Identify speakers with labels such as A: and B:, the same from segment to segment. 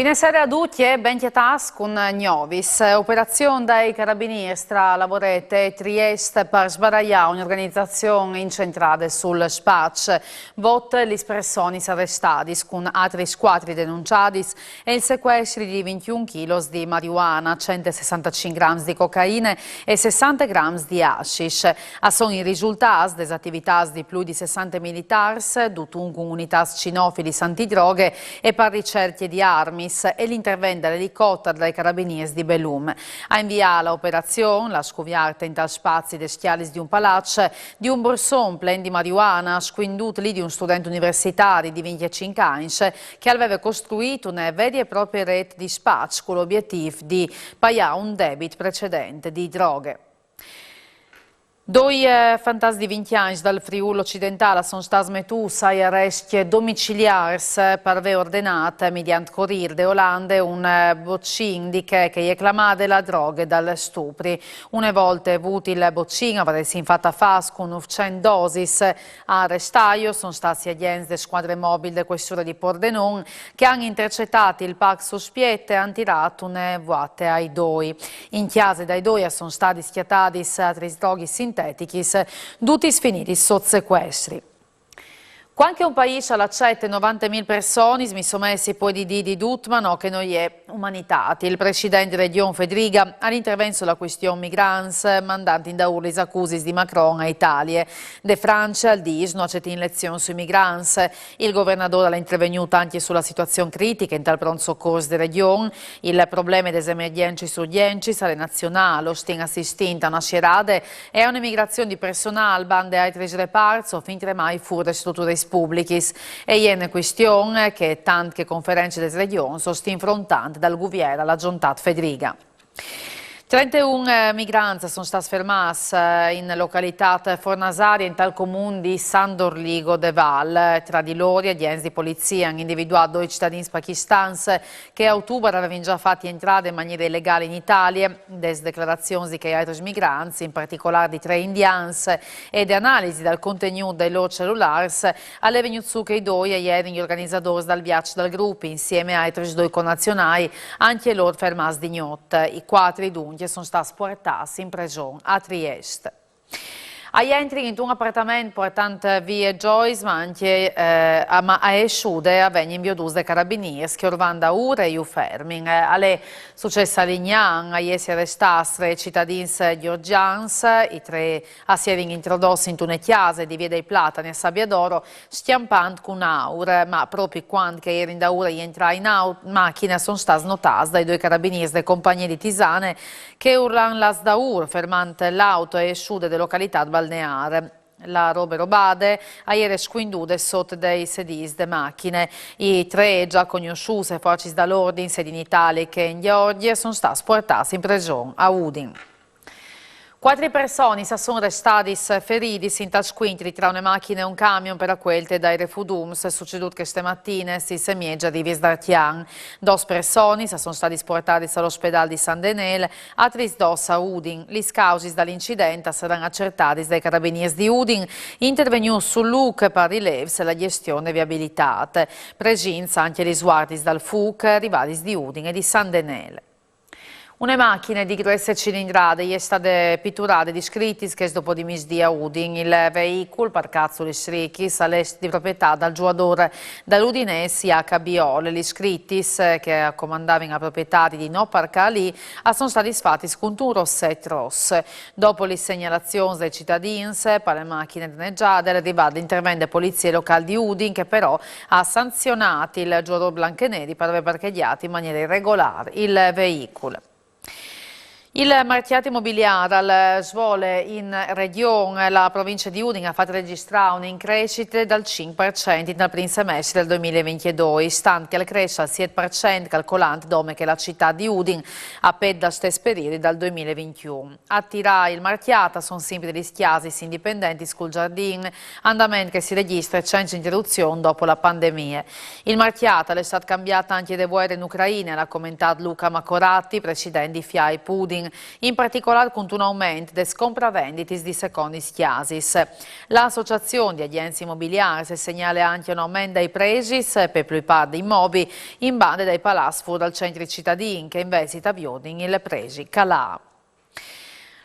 A: Buonasera a tutti e benvenuti con Novis. Operazione dai Carabinieri tra Lavorete e Trieste per sbaragliare un'organizzazione incentrata sul spaccio. Vot l'espressione arrestati con altri squadri denunciati e il sequestro di 21 kg di marijuana, 165 grammi di cocaina e 60 grammi di hashish. Sono i risultati delle attività di più di 60 militari, dunque unità cinofili antidroghe e per ricerche di armi e l'intervento dell'elicottero dei Carabinieri di Bellum. A inviare l'operazione, la scoviata in tal spazi dei schiali di un palazzo, di un borson plen di marijuana, squinduto lì di un studente universitario di 25 anni che aveva costruito una vera e propria rete di spaccio con l'obiettivo di pagare un debito precedente di droghe. Due fantasmi di 20 anni dal Friuli occidentale sono stati smettuti ai arresti domiciliari per aver ordinato, mediante Corriere de Olande, un boccino di che è chiamata la droga dal stupri. Una volta avuto il boccino, avresti infatti fatto con 100 dosi a arrestaio, sono stati agenti delle squadre mobili della questura di Pordenone che hanno intercettato il pack sospetto e hanno tirato una vuate ai due. In chiesa dai due sono stati schiattati altri droghi sintetici, tutti finiti sotto sequestri. Quando un paese accetta 90.000 persone, smisommessi poi di Dutman, che non è umanità. Il presidente Regione Federica all'intervento sulla questione migranti, mandando in daur le accuse di Macron a Italia. De Francia al DIS non accetta in lezione sui migranti. Il governatore ha intervenuto anche sulla situazione critica in tal pronto soccorso di Regione. Il problema delle emergenze urgenti alle nazionali, stin assistendo a una scerade e a un'emigrazione di personale, bande ai tre reparti, o fin mai fuori strutture pubblicis e è una questione che tante conferenze delle regioni sono affrontate dal governo alla giunta Federica. 31 migranti sono stati fermati in località Fornasaria in tal comune di San Dorligo de Val. Tra di loro, agenti di polizia hanno individuato due cittadini pakistani che a ottobre avevano già fatto entrare in maniera illegale in Italia. Delle dichiarazioni di altri migranti, in particolare di 3 indiani, e di analisi del contenuto dei loro cellulari, alle venuto su che i due ieri gli organizzatori del viaggio del gruppo, insieme a altri due connazionali, anche loro fermati di notte. I 4 dunque sono stati portati in prigione a Trieste. Agli entri in un appartamento portante via Joyce, ma anche a Esciude avvengono in biodus dei carabinieri che orvanda ore e fermi. Alle successa a Lignan, a iesi arrestati 3 cittadini georgians, i 3 asserino introdotti in una chiesa di Via dei Platani a Sabbiadoro, stiampando con aur, ma proprio quando che erano da ora entrare in macchina sono stati notati dai 2 carabinieri delle compagnie di Tisane che urlano las daur, fermando l'auto e Esciude delle località balneare. La robe robade a ieri squindude sotto dei sedili de macchine. I 3 già conosciuti forze dall'ordine sia in Italia che in Georgia sono stati portati in prigione a Udin. 4 persone sono restate ferite in tasquintri tra una macchina e un camion per acquelte dai refudums. È succeduto queste mattine si semieggia di Visdartian. 2 persone sono state portate all'ospedale di San Denele, altre 2 a Udin. Le cause dall'incidente saranno accertate dai carabinieri di Udin, intervenuti sul LUC per rilevi la gestione viabilitate. Presenza anche gli sguardi dal FUC, rivali di Udin e di San Denele. Una macchina di grosse cilindrade è stata pitturata di scritti che dopo di misdì a Udin. Il veicolo parcato sugli scritti all'est di proprietà dal giocatore dall'Udinese HBO. Gli scritti che comandavano a proprietari di no parcare lì sono stati fatti con un rossetto rosso. Dopo le segnalazioni dei cittadini per le macchine danneggiate è arrivato l'intervento delle polizie locali di Udin che però ha sanzionato il giocatore bianconeri per aver parcheggiato in maniera irregolare il veicolo. Il marchiato immobiliare al Svole in Regione, la provincia di Udine ha fatto registrare un'increscita del 5% nel primo semestre del 2022, stante che la crescita al 7% calcolante dome che la città di Udine ha pedda stesso periodo dal 2021. A tirare il marchiata sono sempre degli schiasi indipendenti sul giardino, andamento che si registra senza interruzione dopo la pandemia. Il marchiata è stato cambiato anche da guerre in Ucraina, l'ha commentato Luca Macoratti, presidente di FIAI Udine. in particolare con un aumento des compravenditis di secondis chiasis. L'associazione di agenzie immobiliari segnala anche un aumento dei presi per più parte immobili in base dai palazzi fuori dal centro cittadini che invece building il presi calà.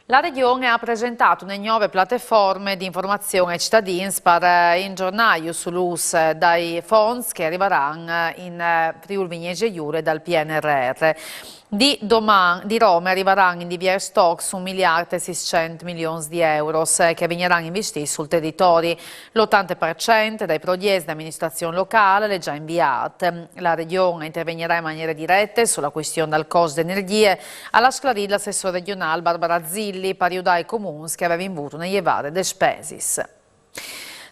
A: La Regione ha presentato una nuove piattaforme di informazione ai cittadini per in giornaio sull'uso dei fondi che arriveranno in Friuli Venezia Giulia dal PNRR. Di Roma arriveranno in diversi stocks 1 miliardo e 600 milioni di euro che verranno investiti sul territorio. L'80% dei progetti di amministrazione locale è già inviato. La Regione intervenirà in maniera diretta sulla questione del costo dell'energia alla sclarire l'assessore regionale Barbara Zilli per aiutare i comuni che avevano avuto una levare delle spese.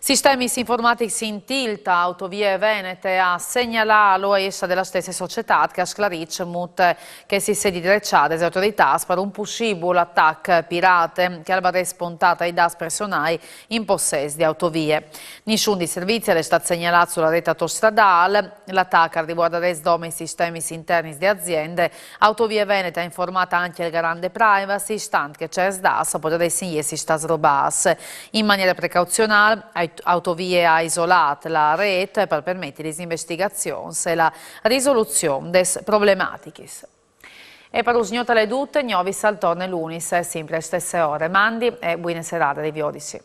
A: Sistemi informatici in tilt, Autovie Venete ha segnalato essa della stessa società che ha sclarito che si sia direcciata alle autorità per un possibile attacco pirata che avrebbe spuntato ai dati personali in possesso di autovie. Nessun di servizi è stato segnalato sulla rete autostradale, l'attacco riguarda i sistemi interni di aziende. Autovie Venete ha informato anche il garante privacy, stante che c'è SDAS potrebbe essere sta srobas. In maniera precauzionale, Autovie ha isolato la rete per permettere l'investigazione e la risoluzione delle problematiche. E per usgnota le tutte, nuovi saltorne l'unis, sempre alle stesse ore. Mandi e buone serate dei Viodisi.